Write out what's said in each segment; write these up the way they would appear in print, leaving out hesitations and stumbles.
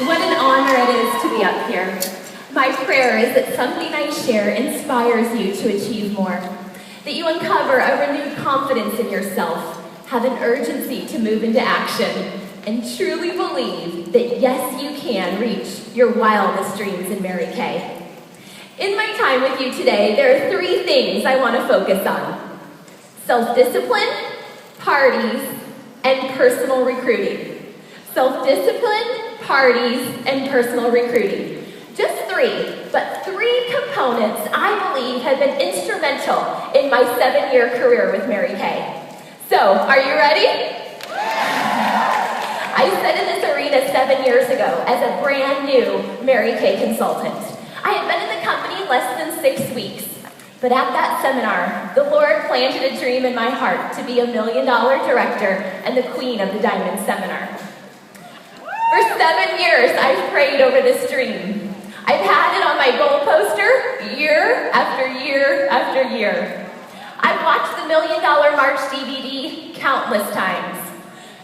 What an honor it is to be up here. My prayer is that something I share inspires you to achieve more, that you uncover a renewed confidence in yourself, have an urgency to move into action, and truly believe that yes, you can reach your wildest dreams in Mary Kay. In my time with you today, there are 3 things I want to focus on: self-discipline, parties, and personal recruiting. Self-discipline, parties, and personal recruiting. Just 3, but 3 components I believe have been instrumental in my 7-year career with Mary Kay. So, are you ready? I sat in this arena 7 years ago as a brand new Mary Kay consultant. I had been in the company less than 6 weeks. But at that seminar, the Lord planted a dream in my heart to be a $1 million director and the queen of the Diamond Seminar. For 7 years, I've prayed over this dream. I've had it on my goal poster year after year after year. I've watched the $1 Million March DVD countless times.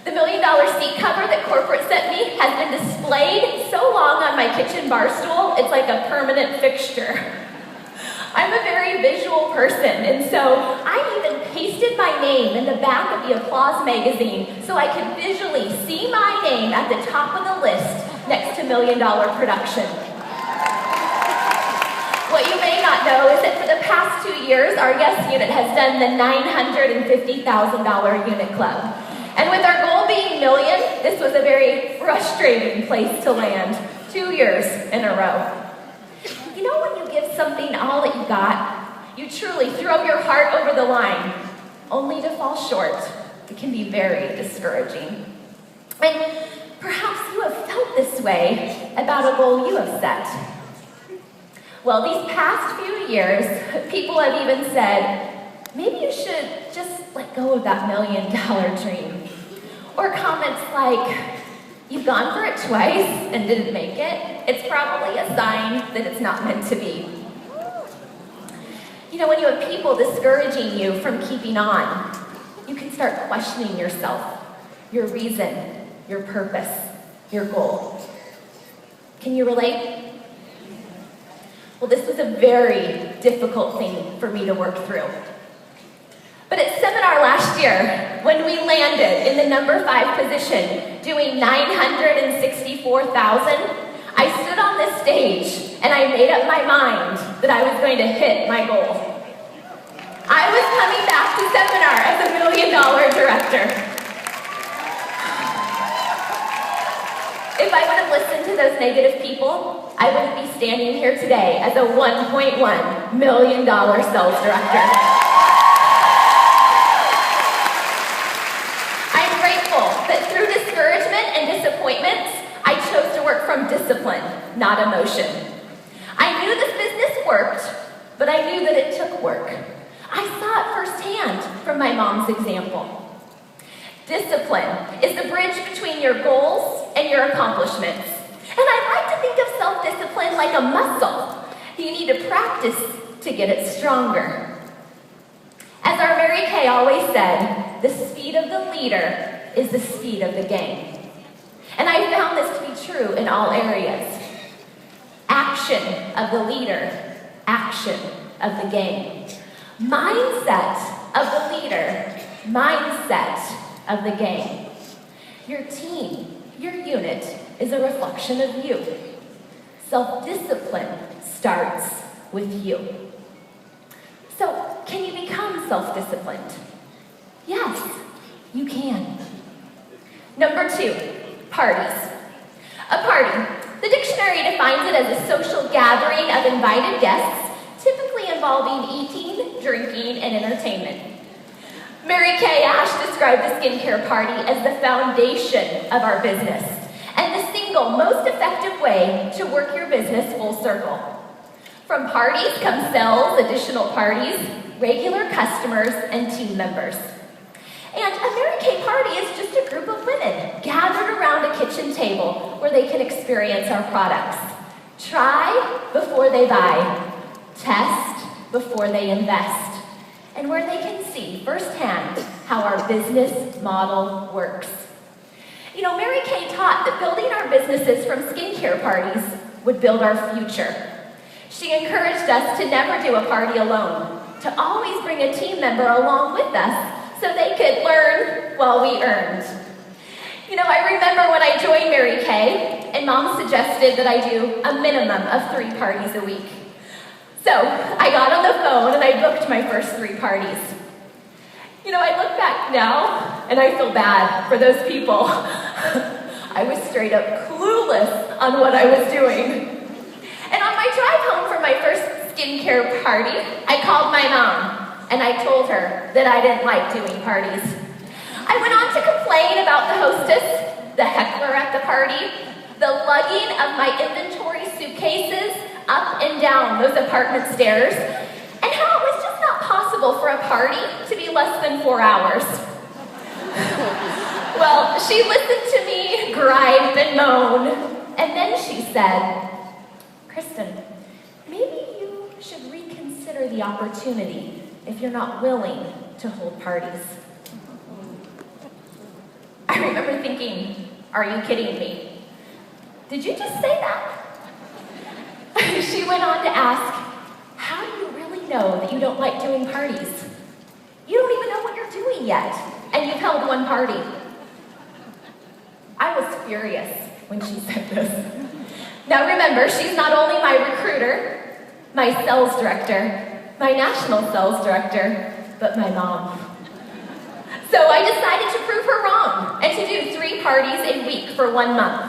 The $1 million seat cover that corporate sent me has been displayed so long on my kitchen bar stool, it's like a permanent fixture. I'm a very visual person, and so I even pasted my name in the back of the Applause magazine so I could visually see my name at the top of the list next to $1 Million production. What you may not know is that for the past 2 years, our yes unit has done the $950,000 unit club. And with our goal being million, this was a very frustrating place to land 2 years in a row. You know when you give something all that you got, you truly throw your heart over the line, only to fall short. It can be very discouraging. And perhaps you have felt this way about a goal you have set. Well, these past few years, people have even said, maybe you should just let go of that $1 million dream. Or comments like, you've gone for it twice and didn't make it. It's probably a sign that it's not meant to be. You know, when you have people discouraging you from keeping on, you can start questioning yourself, your reason, your purpose, your goal. Can you relate? Well, this was a very difficult thing for me to work through. But at seminar last year, when we landed in the number 5 position, doing $964,000, I stood on this stage and I made up my mind that I was going to hit my goal. I was coming back to seminar as a $1 million director. If I would have listened to those negative people, I wouldn't be standing here today as a $1.1 million sales director. That through discouragement and disappointments, I chose to work from discipline, not emotion. I knew this business worked, but I knew that it took work. I saw it firsthand from my mom's example. Discipline is the bridge between your goals and your accomplishments. And I like to think of self-discipline like a muscle. You need to practice to get it stronger. As our Mary Kay always said, the speed of the leader is the speed of the game. And I found this to be true in all areas. Action of the leader, action of the game. Mindset of the leader, mindset of the game. Your team, your unit is a reflection of you. Self-discipline starts with you. So, can you become self-disciplined? Yes, you can. Number 2, parties. A party. The dictionary defines it as a social gathering of invited guests, typically involving eating, drinking, and entertainment. Mary Kay Ash described the skincare party as the foundation of our business and the single most effective way to work your business full circle. From parties come sales, additional parties, regular customers, and team members. And a Mary Kay party is just a group of women gathered around a kitchen table where they can experience our products. Try before they buy, test before they invest, and where they can see firsthand how our business model works. Mary Kay taught that building our businesses from skincare parties would build our future. She encouraged us to never do a party alone, to always bring a team member along with us so they could learn while we earned. I remember when I joined Mary Kay, and Mom suggested that I do a minimum of 3 parties a week. So I got on the phone and I booked my first 3 parties. I look back now and I feel bad for those people. I was straight up clueless on what I was doing. And on my drive home from my first skincare party, I called my mom and I told her that I didn't like doing parties. I went on to complain about the hostess, the heckler at the party, the lugging of my inventory suitcases up and down those apartment stairs, and how it was just not possible for a party to be less than 4 hours. Well, she listened to me gripe and moan, and then she said, "Kristin, maybe you should reconsider the opportunity if you're not willing to hold parties." I remember thinking, "Are you kidding me? Did you just say that?" She went on to ask, "How do you really know that you don't like doing parties? You don't even know what you're doing yet, and you've held 1 party." I was furious when she said this. Now remember, she's not only my recruiter, my sales director, my national sales director, but my mom. So I decided to prove her wrong and to do 3 parties a week for 1 month,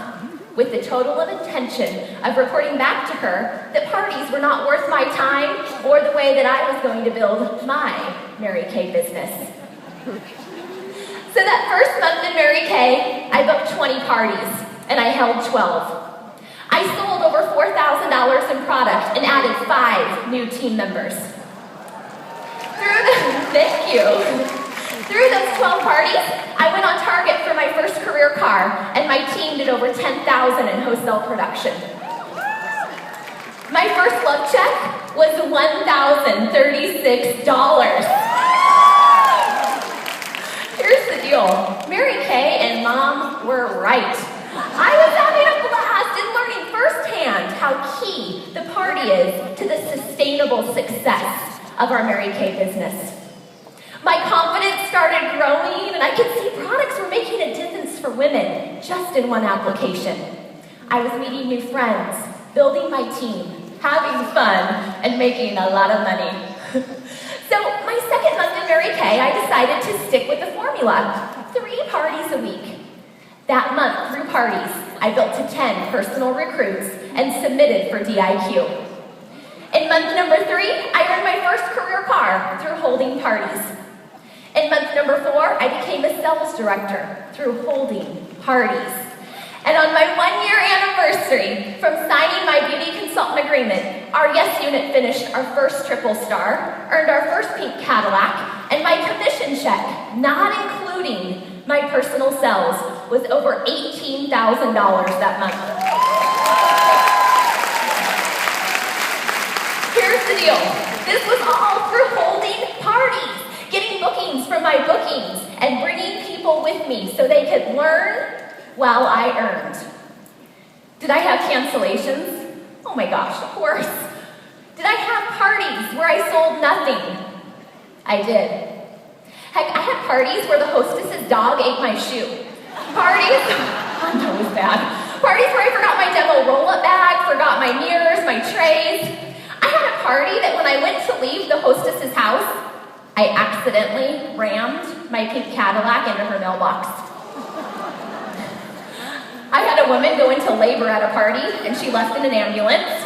with the total intention of reporting back to her that parties were not worth my time or the way that I was going to build my Mary Kay business. So that first month in Mary Kay, I booked 20 parties and I held 12. I sold over $4,000 in product and added 5 new team members. Thank you. Through those 12 parties, I went on target for my first career car, and my team did over $10,000 in wholesale production. My first love check was $1,036. Here's the deal. Mary Kay and Mom were right. I was having a blast and learning firsthand how key the party is to the sustainable success of our Mary Kay business. My confidence started growing, and I could see products were making a difference for women just in 1 application. I was meeting new friends, building my team, having fun, and making a lot of money. So my second month in Mary Kay, I decided to stick with the formula, 3 parties a week. That month, through parties, I built to 10 personal recruits and submitted for DIQ. In month number 3, I earned my first career car through holding parties. In month number 4, I became a sales director through holding parties. And on my 1-year anniversary from signing my beauty consultant agreement, our Yes unit finished our first triple star, earned our first pink Cadillac, and my commission check, not including my personal sales, was over $18,000 that month. Here's the deal. This was all through holding parties, getting bookings from my bookings, and bringing people with me so they could learn while I earned. Did I have cancellations? Oh my gosh, of course. Did I have parties where I sold nothing? I did. Heck, I had parties where the hostess's dog ate my shoe. Parties, I know it was bad. Parties where I forgot my demo roll-up bag, forgot my mirrors, my trays. I had a party that when I went to leave the hostess's house, I accidentally rammed my pink Cadillac into her mailbox. I had a woman go into labor at a party, and she left in an ambulance.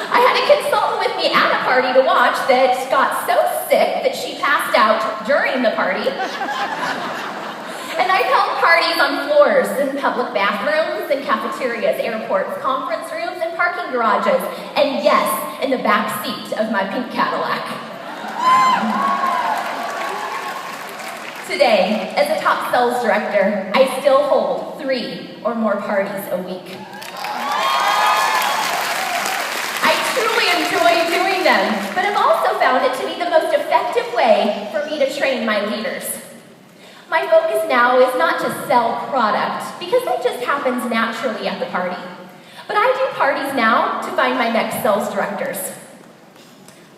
I had a consultant with me at a party to watch that got so sick that she passed out during the party. And I've held parties on floors, in public bathrooms, in cafeterias, airports, conference rooms, and parking garages. And yes, in the back seat of my pink Cadillac. Today, as a top sales director, I still hold 3 or more parties a week. I truly enjoy doing them, but I've also found it to be the most effective way for me to train my leaders. My focus now is not to sell product, because that just happens naturally at the party. But I do parties now to find my next sales directors.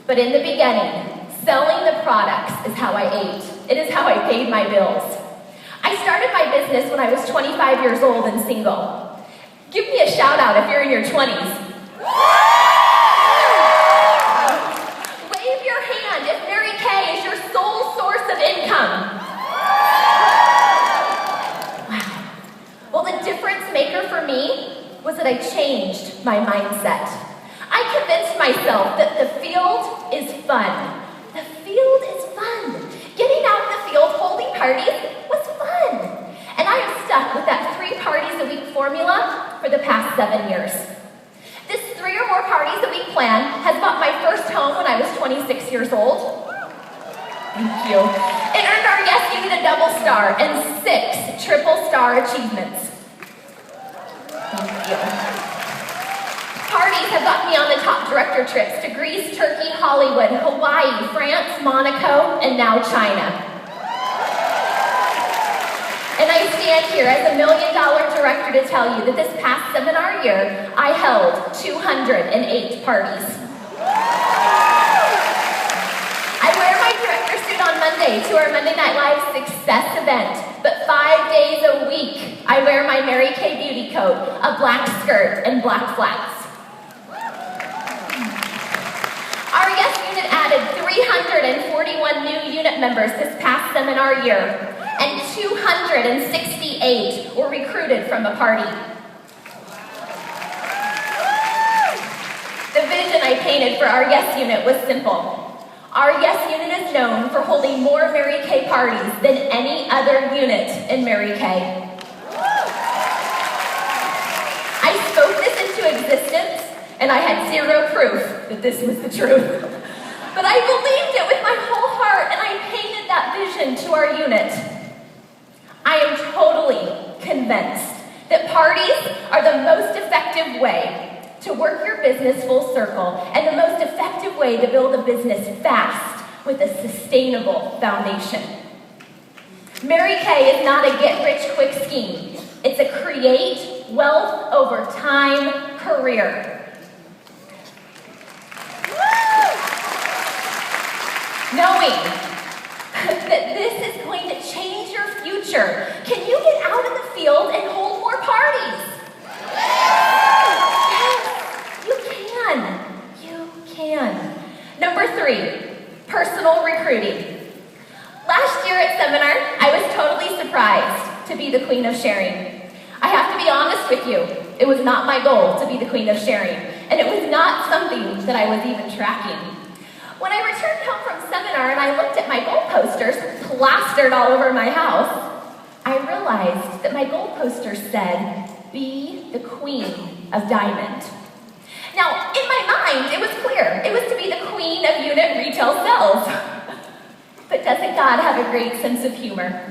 But in the beginning, selling the products is how I ate. It is how I paid my bills. I started my business when I was 25 years old and single. Give me a shout out if you're in your 20s. Wave your hand if Mary Kay is your sole source of income. Wow. Well, the difference maker for me was that I changed my mindset. I convinced myself that the field is fun. The field is fun. Getting out in the field holding parties was fun. And I have stuck with that 3 parties a week formula for the past 7 years. This 3 or more parties a week plan has bought my first home when I was 26 years old. Thank you. It earned our Yes Unit a double star and 6 triple star achievements. Thank you. Parties have gotten me on the top director trips to Greece, Turkey, Hollywood, Hawaii, France, Monaco, and now China. And I stand here as a $1 million director to tell you that this past seminar year, I held 208 parties. I wear my director suit on Monday to our Monday Night Live success event, but 5 days a week, I wear my Mary Kay beauty coat, a black skirt, and black flats. Our Yes Unit added 341 new unit members this past seminar year, and 268 were recruited from the party. The vision I painted for our Yes Unit was simple. Our Yes Unit is known for holding more Mary Kay parties than any other unit in Mary Kay. I spoke this into existence, and I had zero proof that this was the truth. But I believed it with my whole heart, and I painted that vision to our unit. I am totally convinced that parties are the most effective way to work your business full circle and the most effective way to build a business fast with a sustainable foundation. Mary Kay is not a get-rich-quick scheme. It's a create wealth over time career. Knowing that this is going to change your future, can you get out in the field and hold more parties? Yes, you can. You can. Number 3, personal recruiting. Last year at seminar, I was totally surprised to be the queen of sharing. I have to be honest with you. It was not my goal to be the queen of sharing, and it was not something that I was even tracking. When I returned home from seminar and I looked at my goal posters plastered all over my house, I realized that my goal poster said, "Be the queen of diamond." Now, in my mind, it was clear. It was to be the queen of unit retail sales. But doesn't God have a great sense of humor?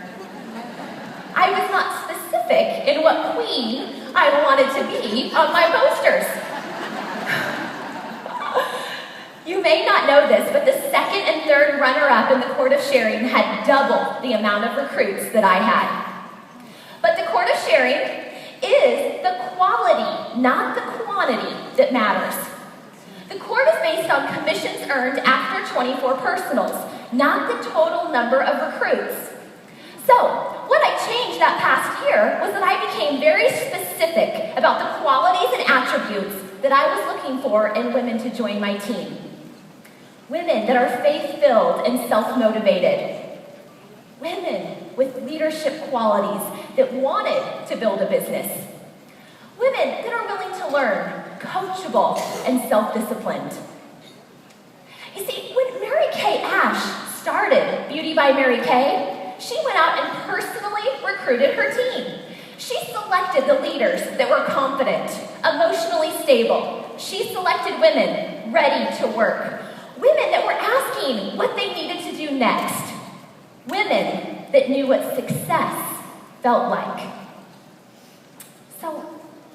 I was not specific in what queen I wanted to be on my posters. You may not know this, but the 2nd and 3rd runner-up in the Court of Sharing had double the amount of recruits that I had. But the Court of Sharing is the quality, not the quantity, that matters. The court is based on commissions earned after 24 personals, not the total number of recruits. So, what I changed that past year was that I became very specific about the qualities and attributes that I was looking for in women to join my team. Women that are faith-filled and self-motivated. Women with leadership qualities that wanted to build a business. Women that are willing to learn, coachable, and self-disciplined. You see, when Mary Kay Ash started Beauty by Mary Kay, she went out and personally recruited her team. She selected the leaders that were confident, emotionally stable. She selected women ready to work. Women that were asking what they needed to do next. Women that knew what success felt like. So,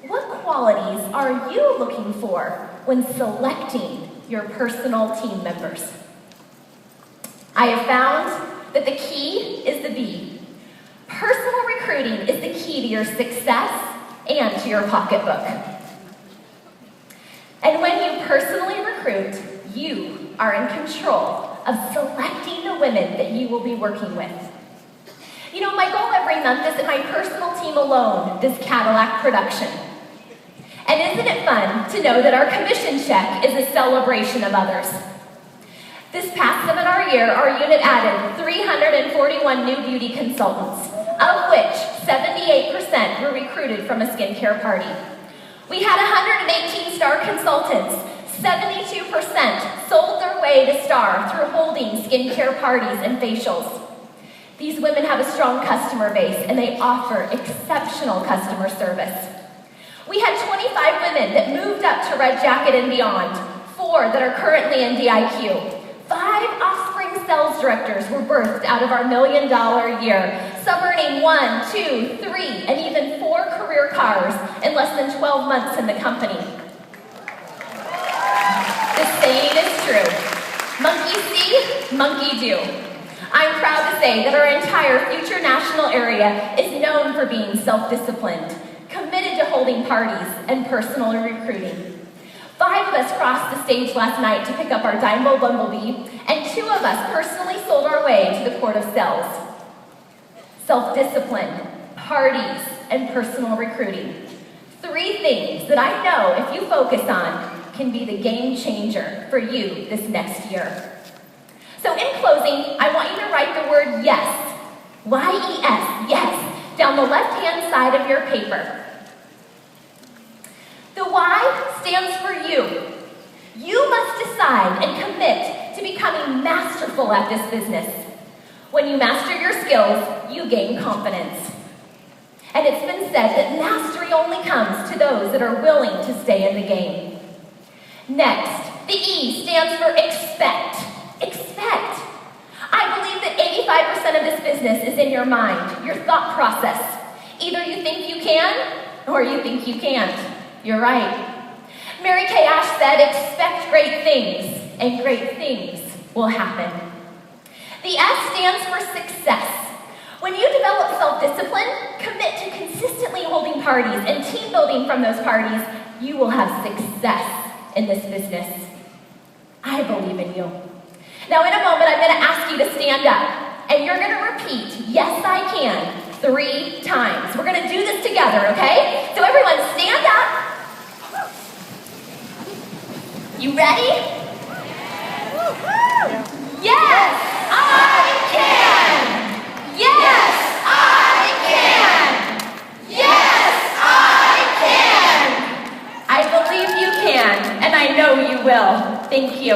what qualities are you looking for when selecting your personal team members? I have found that the key is the B. Personal recruiting is the key to your success and to your pocketbook. And when you personally recruit, you are in control of selecting the women that you will be working with. You know, my goal every month is that my personal team alone does Cadillac production. And isn't it fun to know that our commission check is a celebration of others? This past seminar year, our unit added 341 new beauty consultants, of which 78% were recruited from a skincare party. We had 118 star consultants. 72% sold their way to star through holding skincare parties and facials. These women have a strong customer base, and they offer exceptional customer service. We had 25 women that moved up to Red Jacket and beyond, 4 that are currently in DIQ. 5 offspring sales directors were birthed out of our $1 million a year, some earning 1, 2, 3, and even 4 career cars in less than 12 months in the company. The saying is true. Monkey see, monkey do. I'm proud to say that our entire future national area is known for being self-disciplined, committed to holding parties, and personal recruiting. 5 of us crossed the stage last night to pick up our Dimebell Bumblebee, and 2 of us personally sold our way to the Court of Sales. Self-discipline, parties, and personal recruiting. 3 things that I know if you focus on can be the game changer for you this next year. So in closing, I want you to write the word yes, Y-E-S, yes, down the left-hand side of your paper. The Y stands for you. You must decide and commit to becoming masterful at this business. When you master your skills, you gain confidence. And it's been said that mastery only comes to those that are willing to stay in the game. Next, the E stands for expect. Expect. I believe that 85% of this business is in your mind, your thought process. Either you think you can, or you think you can't. You're right. Mary Kay Ash said, expect great things, and great things will happen. The S stands for success. When you develop self-discipline, commit to consistently holding parties and team building from those parties, you will have success in this business. I believe in you. Now in a moment, I'm going to ask you to stand up, and you're going to repeat, yes, I can, 3 times. We're going to do this together, okay? So everyone stand up. You ready? Yes, I can. Yes, I can. Yes, I can. I believe you can, and I know you will. Thank you.